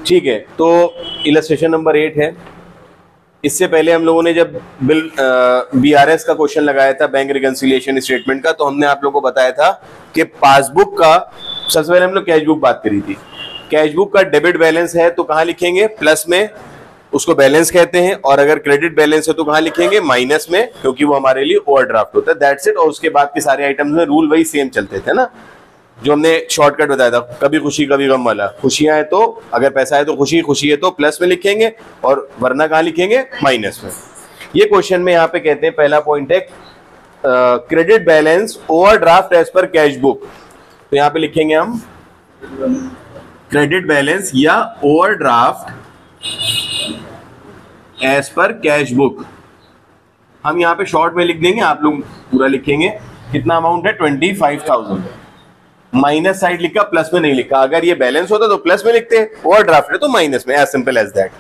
ठीक है, तो इलस्ट्रेशन नंबर 8 है। इससे पहले हम लोगों ने जब बिल BRS का क्वेश्चन लगाया था, बैंक रिकंसिलिएशन स्टेटमेंट का, तो हमने आप लोगों को बताया था कि पासबुक का, सबसे पहले हम लोग कैश बुक बात करी थी। कैश बुक का डेबिट बैलेंस है तो कहाँ लिखेंगे? प्लस में, उसको बैलेंस कहते हैं। और अगर क्रेडिट बैलेंस है तो कहाँ लिखेंगे? माइनस में, क्योंकि वो हमारे लिए ओवरड्राफ्ट होता है। That's it. और उसके बाद के सारे आइटम्स में रूल वही सेम चलते थे ना, जो हमने शॉर्टकट बताया था, कभी खुशी कभी गम वाला। खुशियां है तो, अगर पैसा है तो खुशी, खुशी है तो प्लस में लिखेंगे, और वरना कहाँ लिखेंगे? माइनस में। ये क्वेश्चन में यहाँ पे कहते हैं, पहला पॉइंट है credit balance overdraft as per cash book. तो यहाँ पे लिखेंगे हम क्रेडिट बैलेंस या overdraft as per cash book. हम यहाँ पे शॉर्ट में लिख देंगे, आप लोग पूरा लिखेंगे। कितना अमाउंट है? 25,000। माइनस साइड लिखा, प्लस में नहीं लिखा। अगर ये बैलेंस होता तो प्लस में लिखते, ओवरड्राफ्ट है तो माइनस में। As simple as that.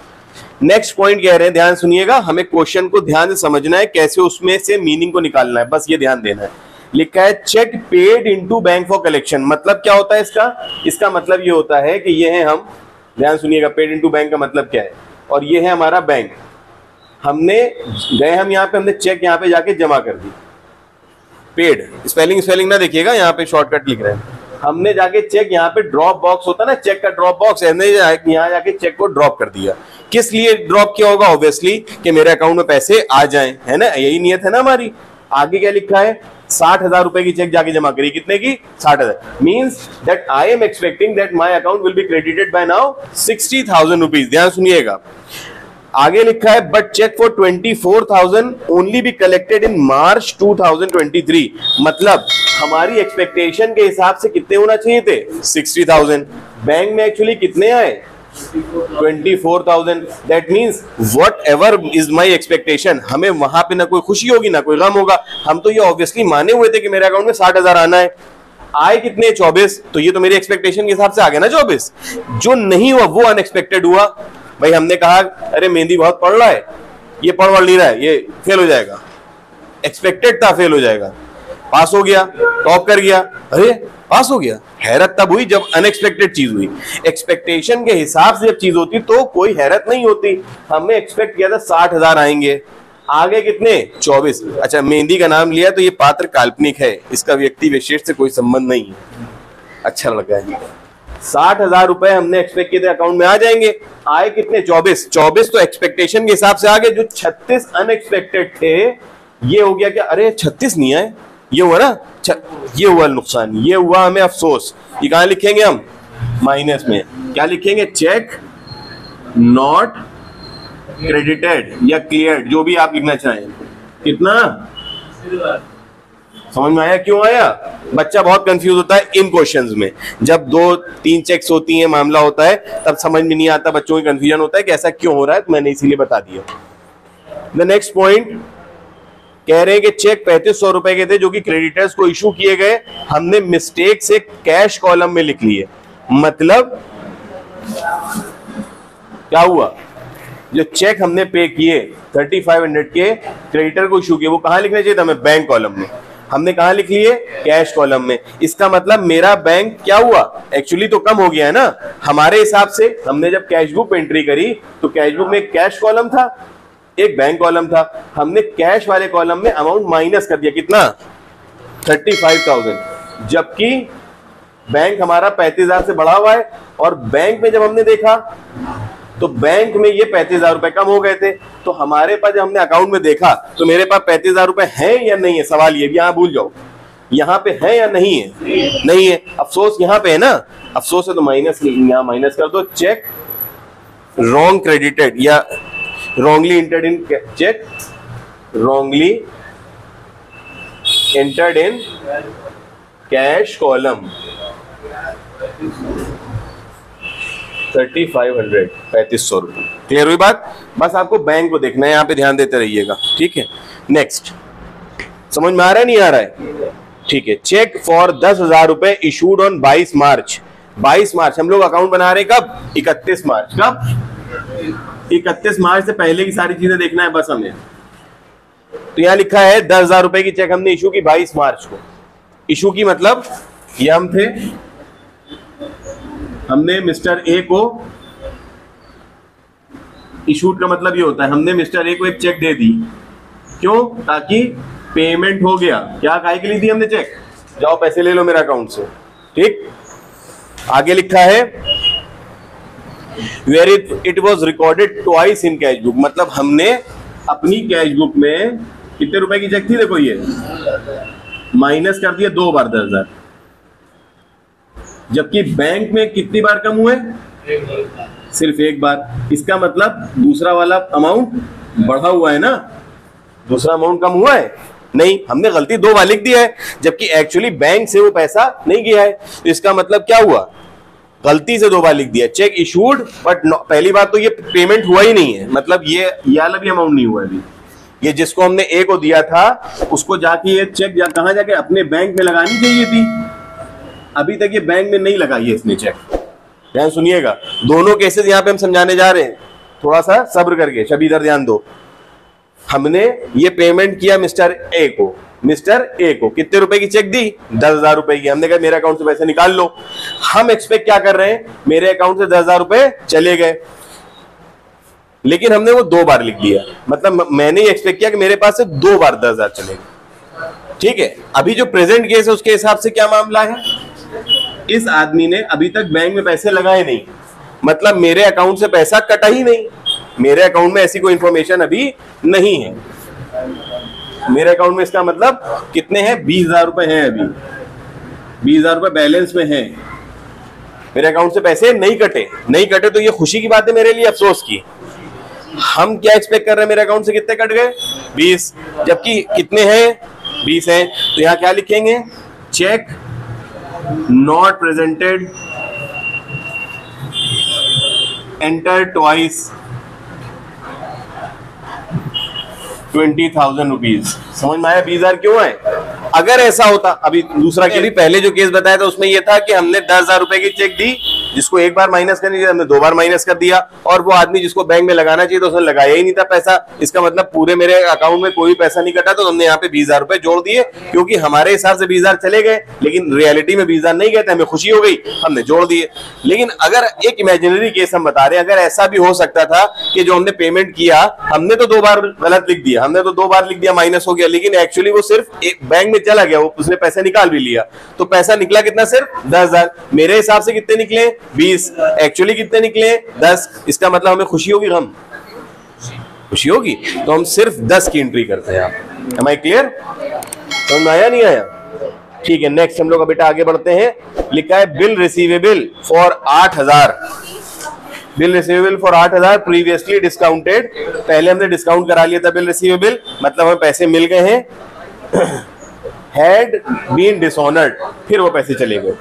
Next point कह रहे हैं, ध्यान सुनिएगा, हमें क्वेश्चन को ध्यान से समझना है, कैसे उसमें से मीनिंग को निकालना है, बस ये ध्यान देना है। लिखा है cheque paid into bank for collection. मतलब क्या होता है इसका मतलब ये होता है कि ये है हम, ध्यान सुनिएगा, पेड इनटू बैंक का मतलब क्या है, और ये है हमारा बैंक। हमने गए, हम यहाँ पे हमने चेक यहाँ पे जाके जमा कर दी। पेड स्पेलिंग ना देखिएगा, यहाँ पे शॉर्टकट लिख रहे हैं। हमने जाके चेक, यहाँ पे ड्रॉप बॉक्स होता है ना, चेक का ड्रॉप बॉक्स, हमने यहाँ जाके चेक को ड्रॉप कर दिया। किस लिए ड्रॉप किया होगा? ऑब्वियसली कि मेरे अकाउंट में पैसे आ जाएं, है ना, यही नियत है ना हमारी। आगे क्या लिखा है? 60,000 रुपए की चेक जाके जमा करी। कितने की? 60,000। Means that I am expecting that my account will be credited by now 60,000 rupees. ध्यान सुनिएगा, आगे लिखा है but cheque for 24,000 only be collected in March 2023। मतलब हमारी एक्सपेक्टेशन के हिसाब से कितने होना चाहिए थे? 60,000। बैंक में एक्चुअली कितने आए? 24,000। That means what ever is my expectation, हमें वहां पे ना कोई खुशी होगी ना कोई गम होगा। हम तो ये ऑब्वियसली माने हुए थे कि मेरे अकाउंट में 60,000 आना है। आए कितने? 24। तो ये तो मेरी एक्सपेक्टेशन के हिसाब से आ गया ना 24। जो नहीं हुआ वो अनएक्सपेक्टेड हुआ। भाई हमने कहा अरे मेहंदी बहुत पढ़ रहा है, ये पढ़ नहीं रहा है, ये फेल हो जाएगा। एक्सपेक्टेड था फेल हो जाएगा, पास हो गया, टॉप कर गया, अरे पास हो गया। हैरत तब हुई जब अनएक्सपेक्टेड चीज हुई। एक्सपेक्टेशन के हिसाब से जब चीज होती तो कोई हैरत नहीं होती। हमने एक्सपेक्ट किया था 60,000 आएंगे, आगे कितने? 24। अच्छा, मेहंदी का नाम लिया तो ये पात्र काल्पनिक है, इसका व्यक्ति विशेष से कोई संबंध नहीं है। अच्छा लगा है। 60,000 रुपए हमने एक्सपेक्ट किए थे अकाउंट में आ जाएंगे, आए कितने? 24। 24 तो एक्सपेक्टेशन के हिसाब से आ गए। जो 36 अनएक्सपेक्टेड थे, ये हो गया क्या? अरे 36 नहीं आए, ये हुआ ना, ये हुआ नुकसान, ये हुआ हमें अफसोस। ये कहां लिखेंगे हम? माइनस में। क्या लिखेंगे? चेक नॉट क्रेडिटेड या क्लियर्ड, जो भी आप लिखना चाहें। कितना? समझ में आया? क्यों आया? बच्चा बहुत कंफ्यूज होता है इन क्वेश्चंस में। जब 2-3 चेक्स होती हैं, मामला होता है, तब समझ में नहीं आता, बच्चों की कंफ्यूजन होता है कि ऐसा क्यों हो रहा है। तो मैंने इसीलिए बता दिया। द नेक्स्ट पॉइंट कह रहे हैं कि चेक 3500 रुपए के थे जो कि क्रेडिटर्स को इशू किए गए, हमने मिस्टेक से कैश कॉलम में लिख लिए। मतलब क्या हुआ? जो चेक हमने पे किए 3500 के क्रेडिटर को इशू किए, वो कहां लिखना चाहिए था हमें? बैंक कॉलम में। हमने कहां लिख लिए? कैश कॉलम में। इसका मतलब मेरा बैंक क्या हुआ? एक्चुअली तो कम हो गया है ना हमारे हिसाब से। हमने जब कैश बुक में एंट्री करी तो कैश बुक में एक कैश कॉलम था, एक बैंक कॉलम था। हमने कैश वाले कॉलम में अमाउंट माइनस कर दिया। कितना? 35,000। जबकि बैंक हमारा 35,000 से बढ़ा हुआ है, और बैंक में जब हमने देखा तो बैंक में ये 35,000 रुपए कम हो गए थे। तो हमारे पास जब हमने अकाउंट में देखा तो मेरे पास 35,000 रुपए हैं या नहीं है? सवाल ये भी, यहां भूल जाओ, यहां पे है या नहीं है? नहीं है। अफसोस यहां पे है ना, अफसोस है तो माइनस, यहां माइनस कर दो। चेक रॉन्ग क्रेडिटेड या wrongly entered in check, wrongly entered in cash column 3500, 3500 रुपए। क्लियर हुई बात? बस आपको बैंक को देखना है, यहां पे ध्यान देते रहिएगा, ठीक है। नेक्स्ट, समझ में आ रहा है नहीं आ रहा है? ठीक है। चेक फॉर 10,000 रुपए इशूड ऑन 22 मार्च। 22 मार्च हम लोग अकाउंट बना रहे कब? 31 मार्च। कब? 31 मार्च से पहले की सारी चीजें देखना है बस हमें। तो यहां लिखा है 10,000 रुपए की चेक हमने इशू की 22 मार्च को। इशू की मतलब ये हम थे हमने मिस्टर ए को इशूड का मतलब ये होता है हमने मिस्टर ए को एक चेक दे दी, क्यों? ताकि पेमेंट हो गया। क्या काहे के लिए दी हमने चेक? जाओ पैसे ले लो मेरे अकाउंट से। ठीक, आगे लिखा है where it was recorded twice in cash book, मतलब हमने अपनी कैश बुक में कितने रुपए की चेक थी, देखो ये माइनस कर दिया 2 बार 10,000, जबकि बैंक में कितनी बार कम हुए? सिर्फ 1 बार। इसका मतलब दूसरा वाला अमाउंट बढ़ा हुआ है ना, दूसरा अमाउंट कम हुआ है? नहीं, हमने गलती 2 बार लिख दिया है, जबकि एक्चुअली बैंक से वो पैसा नहीं गया है। तो इसका मतलब क्या हुआ? गलती से 2 बार लिख दिया, चेक इशूड बट पहली बार तो ये पेमेंट हुआ ही नहीं है, मतलब ये वाला भी अमाउंट नहीं हुआ अभी। ये जिसको हमने ए को दिया था उसको जाके ये चेक कहां जाके अपने बैंक में लगानी चाहिए थी, अभी तक ये बैंक में नहीं लगाई है इसने चेक। ध्यान सुनिएगा, दोनों केसेस यहां पे हम समझाने जा रहे हैं, थोड़ा सा सब्र करके, सब इधर ध्यान दो। हमने ये पेमेंट किया मिस्टर ए को, मिस्टर ए को कितने रुपए की चेक दी? 10,000 रुपए की। हमने कहा मेरे अकाउंट से पैसे निकाल लो। हम एक्सपेक्ट क्या कर रहे हैं? मेरे अकाउंट से 10,000 रुपए चले गए, लेकिन हमने वो 2 बार लिख दिया, मतलब मैंने ये एक्सपेक्ट किया कि मेरे पास से 2 बार 10,000 चलेंगे। ठीक है, अभी जो प्रेजेंट केस है उसके हिसाब से क्या मामला है? इस आदमी ने अभी तक बैंक में पैसे लगाए नहीं, मतलब मेरे अकाउंट से पैसा कटा ही नहीं, मेरे अकाउंट में ऐसी कोई इंफॉर्मेशन अभी नहीं है। मेरे अकाउंट में इसका मतलब कितने हैं? 20,000 रुपए हैं, अभी 20,000 रुपए बैलेंस में हैं, मेरे अकाउंट से पैसे नहीं कटे तो ये खुशी की बात है मेरे लिए, अफसोस की। हम क्या एक्सपेक्ट कर रहे हैं? मेरे अकाउंट से कितने कट गए? 20, जबकि कितने हैं? 20 हैं। तो यहां क्या लिखेंगे? Cheque not presented, enter twice 20,000 rupees. समझ में आया 20,000 क्यों है? अगर ऐसा होता, अभी दूसरा के भी पहले जो केस बताया था उसमें यह था कि हमने 10,000 रुपए की चेक दी, जिसको 1 बार माइनस करनी चाहिए हमने 2 बार माइनस कर दिया, और वो आदमी जिसको बैंक में लगाना चाहिए तो उसने लगाया ही नहीं था पैसा। इसका मतलब पूरे मेरे अकाउंट में कोई पैसा नहीं कटा, तो हमने यहाँ पे 20,000 रुपए जोड़ दिए, क्योंकि हमारे हिसाब से 20,000 चले गए, लेकिन रियलिटी में 20,000 नहीं गए थे, हमें खुशी हो गई, हमने जोड़ दिए। लेकिन अगर एक इमेजिनरी केस हम बता रहे हैं, अगर ऐसा भी हो सकता था कि जो हमने पेमेंट किया हमने तो 2 बार गलत लिख दिया, हमने तो 2 बार लिख दिया, माइनस हो गया, लेकिन एक्चुअली वो सिर्फ बैंक में चला गया, वो उसने पैसा निकाल भी लिया, तो पैसा निकला कितना? सिर्फ 10,000। मेरे हिसाब से कितने निकले? 20, एक्चुअली कितने निकले? 10। इसका मतलब हमें खुशी होगी, गम? खुशी होगी, तो हम सिर्फ 10 की एंट्री करते हैं। आप एम आई क्लियर? समझ में आया नहीं आया? ठीक है, नेक्स्ट हम लोग बेटा आगे बढ़ते हैं। लिखा है bill receivable for 8,000, bill receivable for 8,000 previously discounted, पहले हमने डिस्काउंट करा लिया था बिल रिसीवेबल, मतलब हमें पैसे मिल गए हैं। हैड बीन डिसऑनर्ड, फिर वो पैसे चले गए,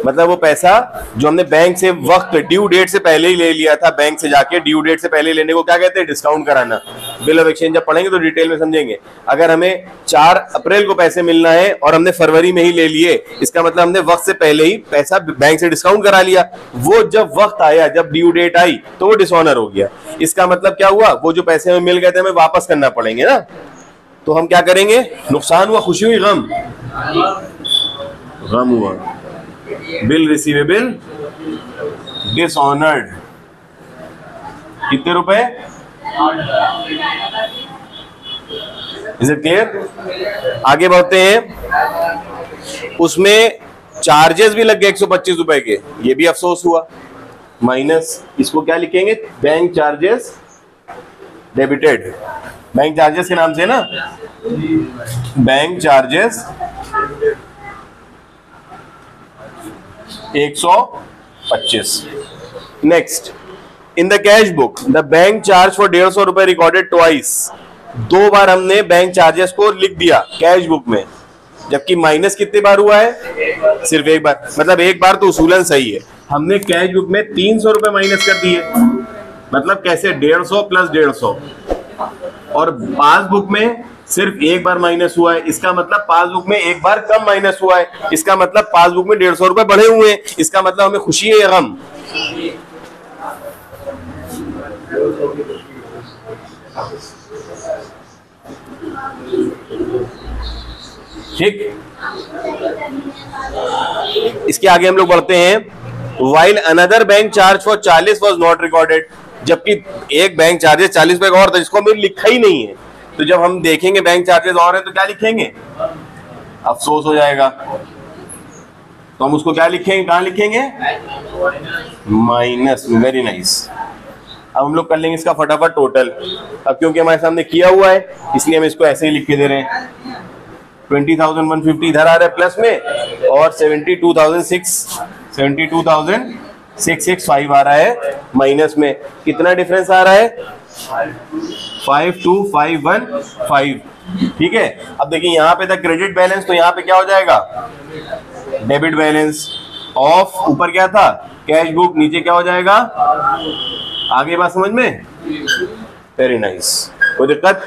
मतलब वो पैसा जो हमने बैंक से वक्त ड्यू डेट से पहले ही ले लिया था, बैंक से जाके ड्यू डेट से पहले लेने को क्या कहते हैं? डिस्काउंट कराना। बिल ऑफ एक्सचेंज जब पढ़ेंगे तो डिटेल में समझेंगे। अगर हमें 4 अप्रैल को पैसे मिलना है और हमने फरवरी में ही ले लिए, इसका मतलब हमने वक्त से पहले ही पैसा बैंक से डिस्काउंट करा लिया, वो जब वक्त आया, जब ड्यू डेट आई तो वो डिसऑनर हो गया। इसका मतलब क्या हुआ? वो जो पैसे हमें मिल गए थे हमें वापस करना पड़ेंगे ना, तो हम क्या करेंगे? नुकसान हुआ, खुशी हुई, गम? गम हुआ। बिल रिसीवेबल डिसऑनर्ड, कितने रुपए? Is it clear? आगे बढ़ते हैं। उसमें चार्जेस भी लग गए 125 रुपए के, ये भी अफसोस हुआ। माइनस, इसको क्या लिखेंगे? Bank charges debited, bank charges के नाम से ना, bank charges 125। Next, in the cash book the bank charge for 150 रुपए रिकॉर्डेड ट्वाइस, 2 बार हमने बैंक चार्जेस को लिख दिया कैश बुक में, जबकि माइनस कितने बार हुआ है? सिर्फ 1 बार, मतलब 1 बार तो उसूलन सही है। हमने कैश बुक में 300 रुपए माइनस कर दिए, मतलब कैसे? 150 प्लस 150, और पासबुक में सिर्फ 1 बार माइनस हुआ है, इसका मतलब पासबुक में 1 बार कम माइनस हुआ है, इसका मतलब पासबुक में 150 रुपए बढ़े हुए हैं। इसका मतलब हमें खुशी है या गम? ठीक, इसके आगे हम लोग बढ़ते हैं। while another bank charge for 40 was not recorded, जबकि एक बैंक चार्जेस 40 पे और था जिसको हमें लिखा ही नहीं है। तो जब हम देखेंगे बैंक चार्जेस और है तो क्या लिखेंगे, अफसोस हो जाएगा। तो हम उसको क्या लिखेंगे, कहां लिखेंगे, माइनस में। Very nice. अब हम लोग कर लेंगे इसका फटाफट टोटल। अब क्योंकि हमारे सामने किया हुआ है इसलिए हम इसको ऐसे ही लिख के दे रहे हैं। 20,150 इधर आ रहा है प्लस में और 72,665 आ रहा है माइनस में। कितना डिफरेंस आ रहा है, 52,515। ठीक है। अब देखिए यहाँ पे था क्रेडिट बैलेंस, तो यहाँ पे क्या हो जाएगा, डेबिट बैलेंस ऑफ, ऊपर क्या था कैश बुक, नीचे क्या हो जाएगा, आगे बात समझ में। Very nice. कोई दिक्कत।